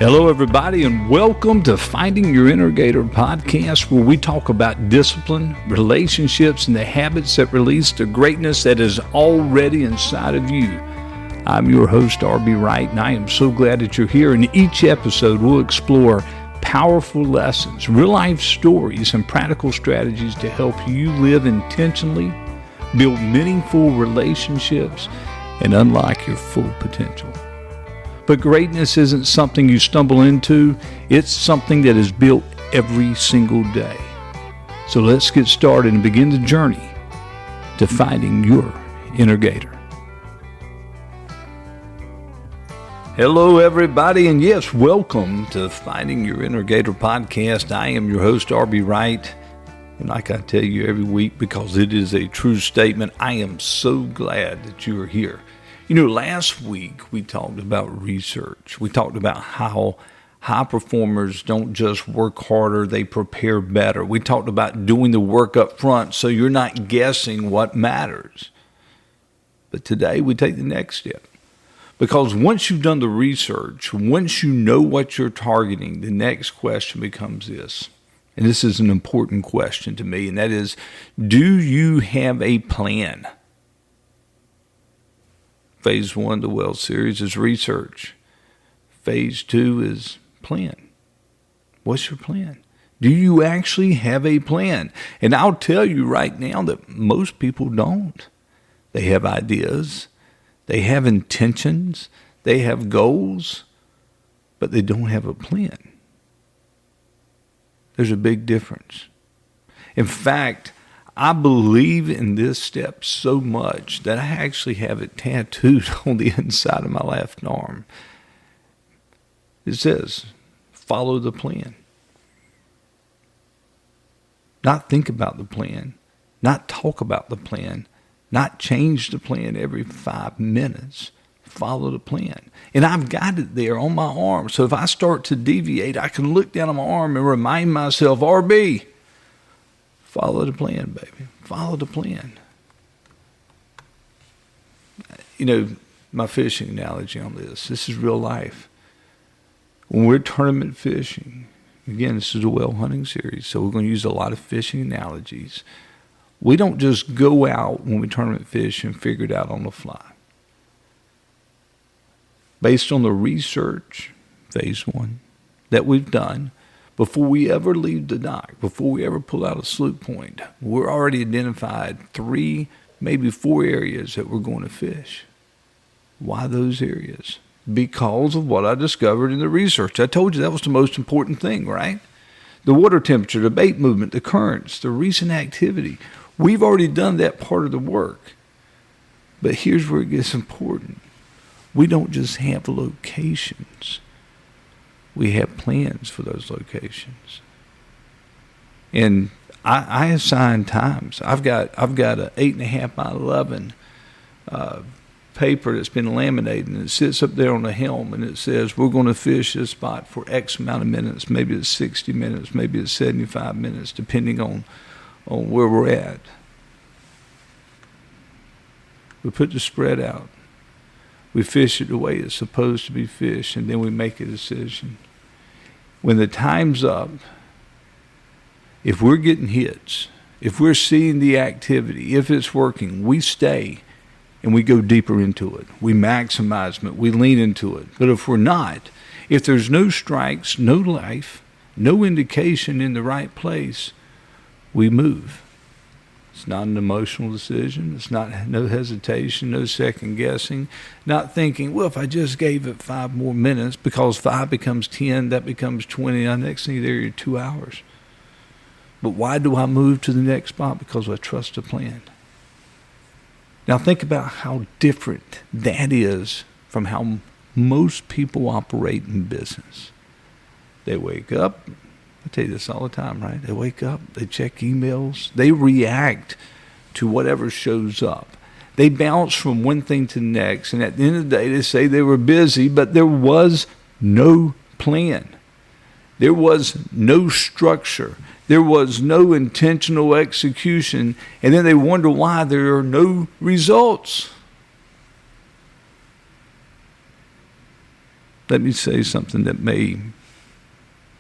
Hello, everybody, and welcome to Finding Your Innergator podcast, where we talk about discipline, relationships, and the habits that release the greatness that is already inside of you. I'm your host, Wright, and I am so glad that you're here. In each episode, we'll explore powerful lessons, real-life stories, and practical strategies to help you live intentionally, build meaningful relationships, and unlock your full potential. But greatness isn't something you stumble into. It's something that is built every single day. So let's get started and begin the journey to finding your Innergator. Hello, everybody, and yes, welcome to Finding Your Innergator podcast. I am your host, Wright, and like I tell you every week, because it is a true statement, I am so glad that you are here. You know, last week we talked about research. We talked about how high performers don't just work harder, they prepare better. We talked about doing the work up front so you're not guessing what matters. But today we take the next step. Because once you've done the research, once you know what you're targeting, the next question becomes this. And this is an important question to me, and that is, do you have a plan? Phase 1 of the Well series is research. Phase 2 is plan. What's your plan? Do you actually have a plan? And I'll tell you right now that most people don't. They have ideas. They have intentions. They have goals. But they don't have a plan. There's a big difference. In fact, I believe in this step so much that I actually have it tattooed on the inside of my left arm. It says, follow the plan. Not think about the plan, not talk about the plan, not change the plan every 5 minutes. Follow the plan. And I've got it there on my arm. So if I start to deviate, I can look down on my arm and remind myself, RB, follow the plan, baby. Follow the plan. You know, my fishing analogy on this is real life. When we're tournament fishing, again, this is a whale hunting series, so we're going to use a lot of fishing analogies. We don't just go out when we tournament fish and figure it out on the fly. Based on the research, phase 1, that we've done, before we ever leave the dock, before we ever pull out a sloop point, we're already identified 3, maybe 4 areas that we're going to fish. Why those areas? Because of what I discovered in the research. I told you that was the most important thing, right? The water temperature, the bait movement, the currents, the recent activity. We've already done that part of the work. But here's where it gets important. We don't just have locations. We have plans for those locations. And I assign times. I've got a 8.5 by 11 paper that's been laminated, and it sits up there on the helm, and it says we're going to fish this spot for X amount of minutes. Maybe it's 60 minutes, maybe it's 75 minutes, depending on where we're at. We put the spread out. We fish it the way it's supposed to be fished, and then we make a decision. When the time's up, if we're getting hits, if we're seeing the activity, if it's working, we stay and we go deeper into it. We maximize it. We lean into it. But if we're not, if there's no strikes, no life, no indication in the right place, we move. It's not an emotional decision. It's not no hesitation, no second guessing, not thinking, well, if I just gave it 5 more minutes, because 5 becomes 10, that becomes 20, and the next thing there, you're 2 hours. But why do I move to the next spot? Because I trust the plan. Now think about how different that is from how most people operate in business. They wake up. I tell you this all the time, right? They wake up, they check emails, they react to whatever shows up. They bounce from one thing to the next, and at the end of the day, they say they were busy, but there was no plan. There was no structure. There was no intentional execution, and then they wonder why there are no results. let me say something that may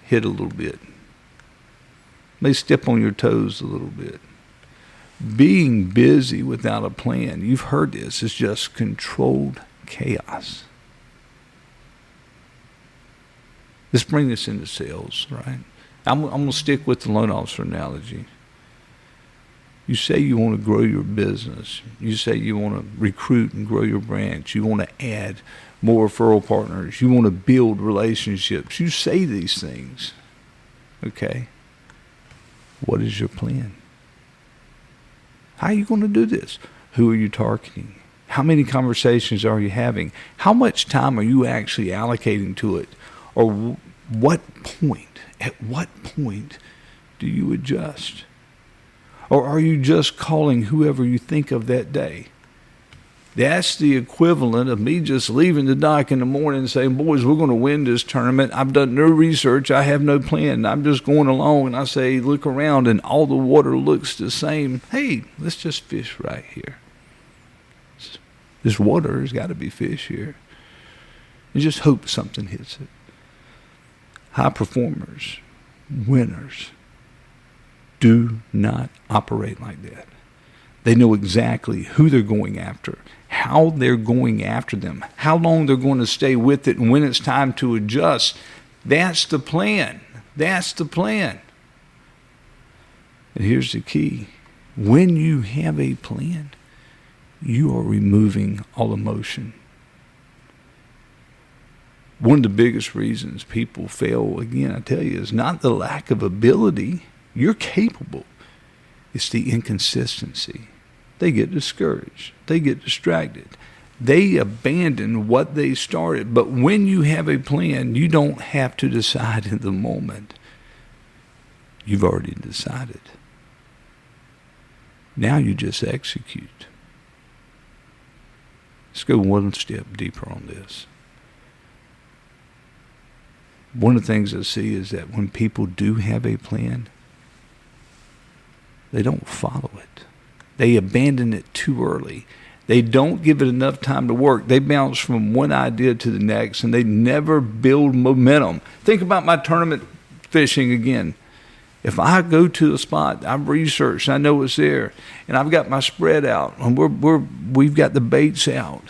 hit a little bit, may step on your toes a little bit. Being busy without a plan, you've heard this, is just controlled chaos. Let's bring this into sales, right? I'm going to stick with the loan officer analogy. You say you want to grow your business. You say you want to recruit and grow your branch. You want to add more referral partners. You want to build relationships. You say these things. Okay. What is your plan? How are you going to do this? Who are you targeting? How many conversations are you having? How much time are you actually allocating to it? Or at what point do you adjust? Or are you just calling whoever you think of that day? That's the equivalent of me just leaving the dock in the morning and saying, boys, we're going to win this tournament. I've done no research. I have no plan. I'm just going along, and I say, look around, and all the water looks the same. Hey, let's just fish right here. This water has got to be fish here. And just hope something hits it. High performers, winners, do not operate like that. They know exactly who they're going after, how they're going after them, how long they're going to stay with it, and when it's time to adjust. That's the plan. That's the plan. And here's the key. When you have a plan, you are removing all emotion. One of the biggest reasons people fail, again, I tell you, is not the lack of ability. You're capable. It's the inconsistency. They get discouraged. They get distracted. They abandon what they started. But when you have a plan, you don't have to decide in the moment. You've already decided. Now you just execute. Let's go one step deeper on this. One of the things I see is that when people do have a plan, they don't follow it. They abandon it too early. They don't give it enough time to work. They bounce from one idea to the next, and they never build momentum. Think about my tournament fishing again. If I go to a spot, I've researched, I know it's there, and I've got my spread out, and we've got the baits out,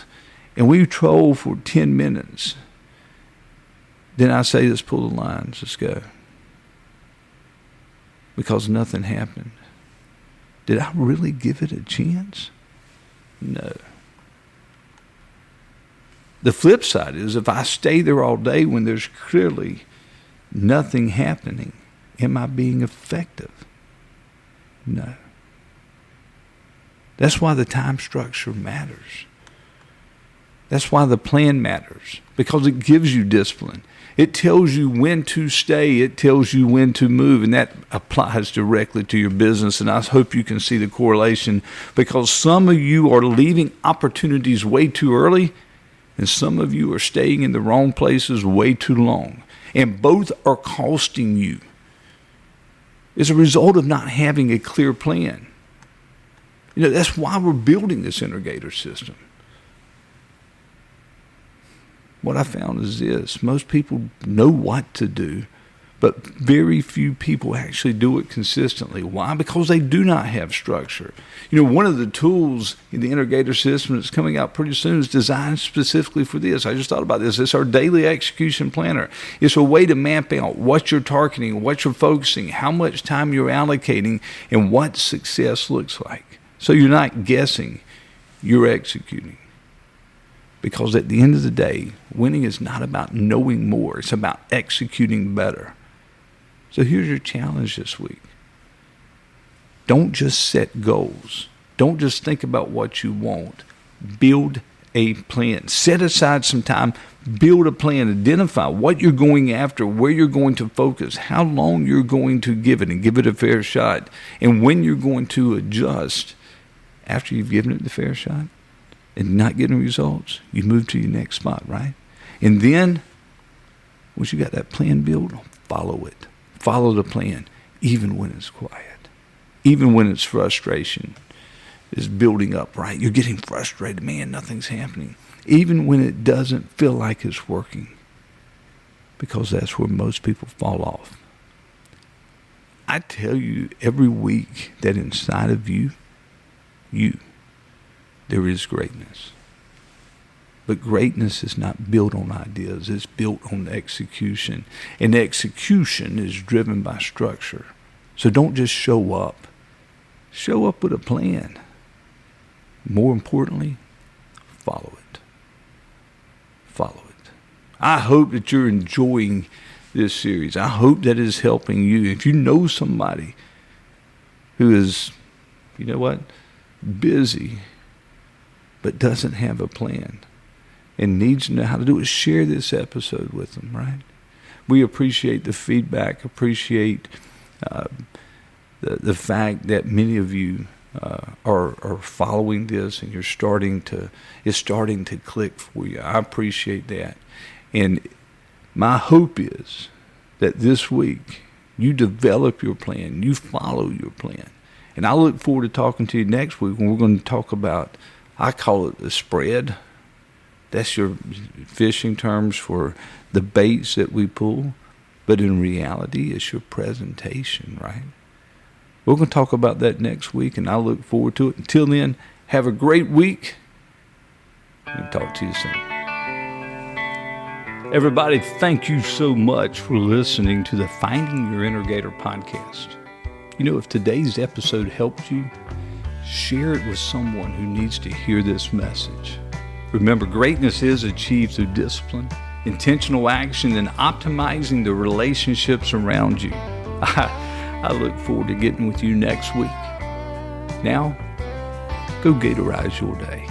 and we troll for 10 minutes, then I say, let's pull the lines, let's go. Because nothing happened. Did I really give it a chance? No. The flip side is if I stay there all day when there's clearly nothing happening, am I being effective? No. That's why the time structure matters. That's why the plan matters, because it gives you discipline. It tells you when to stay. It tells you when to move, and that applies directly to your business, and I hope you can see the correlation, because some of you are leaving opportunities way too early, and some of you are staying in the wrong places way too long, and both are costing you. It's a result of not having a clear plan. You know, that's why we're building this Innergator system. What I found is this: most people know what to do, but very few people actually do it consistently. Why? Because they do not have structure. You know, one of the tools in the Innergator system that's coming out pretty soon is designed specifically for this. I just thought about this. It's our daily execution planner. It's a way to map out what you're targeting, what you're focusing, how much time you're allocating, and what success looks like. So you're not guessing, you're executing. Because at the end of the day, winning is not about knowing more. It's about executing better. So here's your challenge this week. Don't just set goals. Don't just think about what you want. Build a plan. Set aside some time. Build a plan. Identify what you're going after, where you're going to focus, how long you're going to give it, and give it a fair shot, and when you're going to adjust after you've given it the fair shot. And not getting results, you move to your next spot, right? And then, once you got that plan built, follow it. Follow the plan, even when it's quiet. Even when it's frustration is building up, right? You're getting frustrated. Man, nothing's happening. Even when it doesn't feel like it's working. because that's where most people fall off. I tell you every week that inside of you, there is greatness. But greatness is not built on ideas. It's built on execution. And execution is driven by structure. So don't just show up. Show up with a plan. More importantly, follow it. Follow it. I hope that you're enjoying this series. I hope that is helping you. If you know somebody who is, busy, but doesn't have a plan and needs to know how to do it, share this episode with them, right? We appreciate the feedback, appreciate the fact that many of you are following this and it's starting to click for you. I appreciate that. And my hope is that this week you develop your plan, you follow your plan. And I look forward to talking to you next week when we're going to talk about, I call it the spread. That's your fishing terms for the baits that we pull. But in reality, it's your presentation, right? We're going to talk about that next week, and I look forward to it. Until then, have a great week, and talk to you soon. Everybody, thank you so much for listening to the Finding Your Innergator podcast. If today's episode helped you, share it with someone who needs to hear this message. Remember, greatness is achieved through discipline, intentional action, and optimizing the relationships around you. I look forward to getting with you next week. Now, go Gatorize your day.